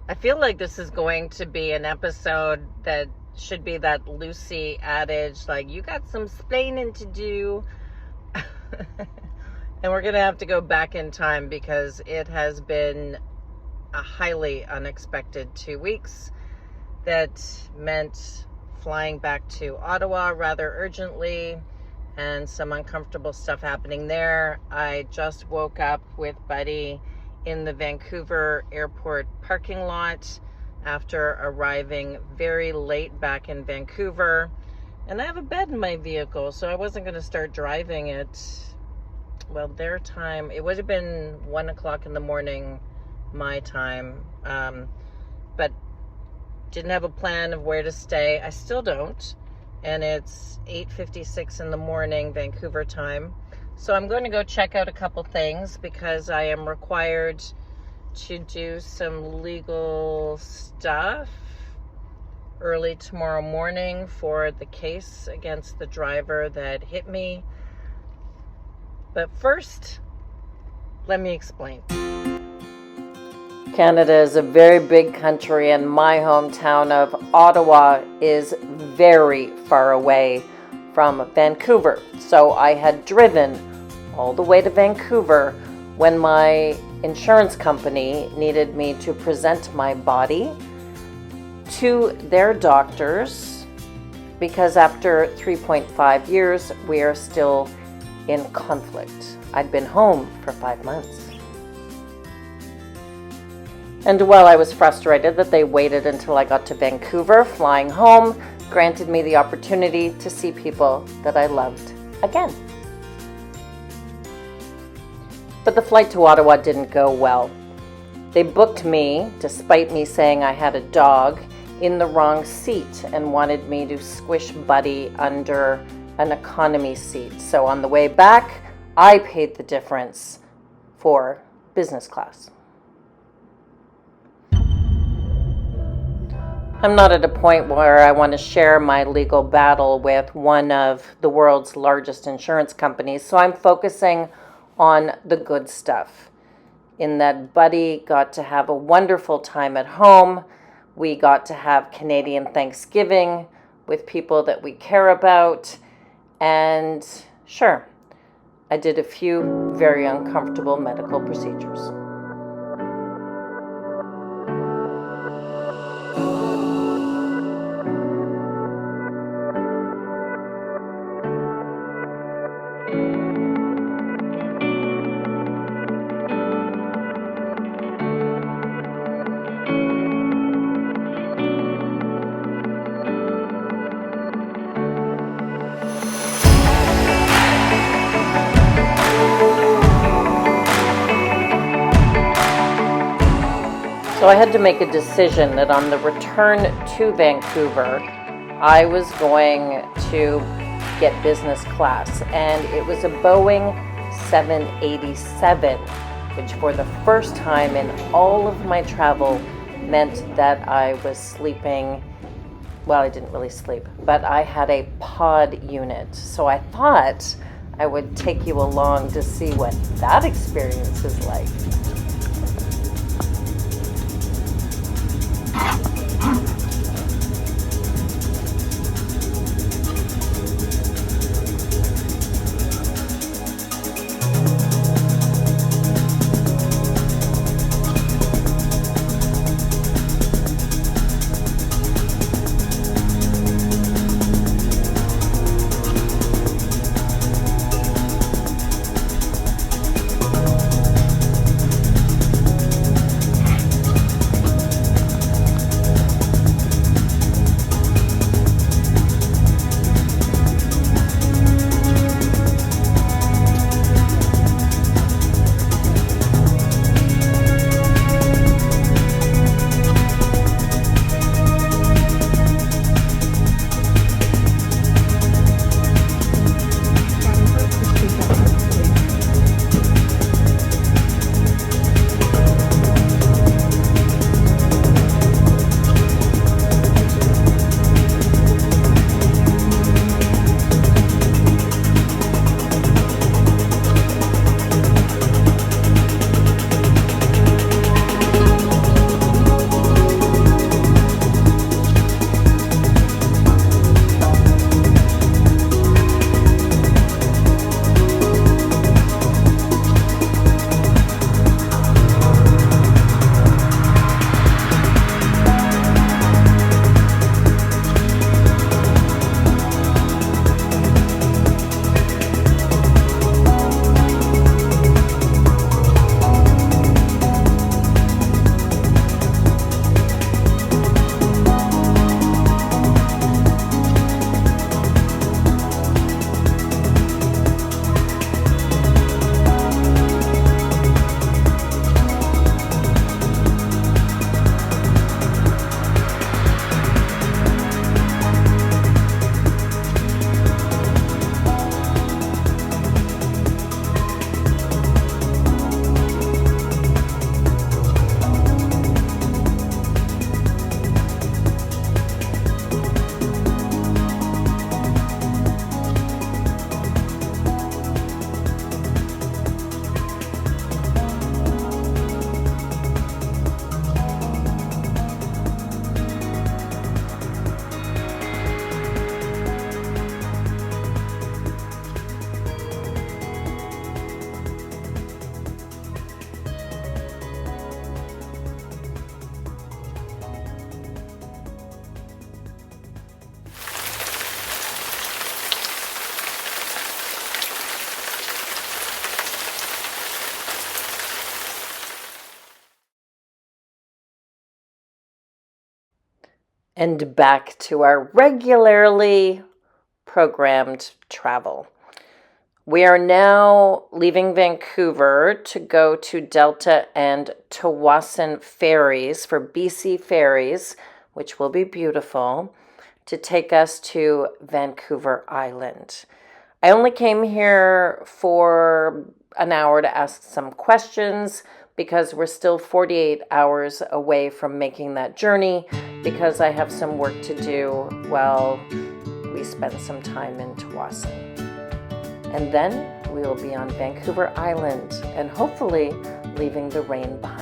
I feel like this is going to be an episode that should be that Lucy adage, like, you got some splaining to do. And we're going to have to go back in time because it has been a highly unexpected 2 weeks that meant flying back to Ottawa rather urgently and some uncomfortable stuff happening there. I just woke up with Buddy in the Vancouver airport parking lot after arriving very late back in Vancouver. And I have a bed in my vehicle, so I wasn't going to start driving it. Well, their time, it would have been 1 o'clock in the morning, my time. But didn't have a plan of where to stay. I still don't. And it's 8:56 in the morning, Vancouver time. So I'm going to go check out a couple things because I am required to do some legal stuff early tomorrow morning for the case against the driver that hit me. But first, let me explain. Canada is a very big country, and my hometown of Ottawa is very far away from Vancouver. So I had driven all the way to Vancouver when my insurance company needed me to present my body to their doctors because after 3.5 years, we are still in conflict. I'd been home for 5 months. And while I was frustrated that they waited until I got to Vancouver, flying home granted me the opportunity to see people that I loved again. But the flight to Ottawa didn't go well. They booked me, despite me saying I had a dog, in the wrong seat and wanted me to squish Buddy under an economy seat. So on the way back, I paid the difference for business class. I'm not at a point where I want to share my legal battle with one of the world's largest insurance companies, so I'm focusing on the good stuff. In that Buddy got to have a wonderful time at home. We got to have Canadian Thanksgiving with people that we care about. And sure, I did a few very uncomfortable medical procedures. So I had to make a decision that on the return to Vancouver, I was going to get business class. And it was a Boeing 787, which for the first time in all of my travel meant that I was sleeping. Well, I didn't really sleep, but I had a pod unit. So I thought I would take you along to see what that experience is like. and back to our regularly programmed travel. We are now leaving Vancouver to go to Delta and Tawasin ferries for BC Ferries, which will be beautiful, to take us to Vancouver Island. I only came here for an hour to ask some questions because we're still 48 hours away from making that journey, because I have some work to do while we spend some time in Tawasin. And then we will be on Vancouver Island and hopefully leaving the rain behind.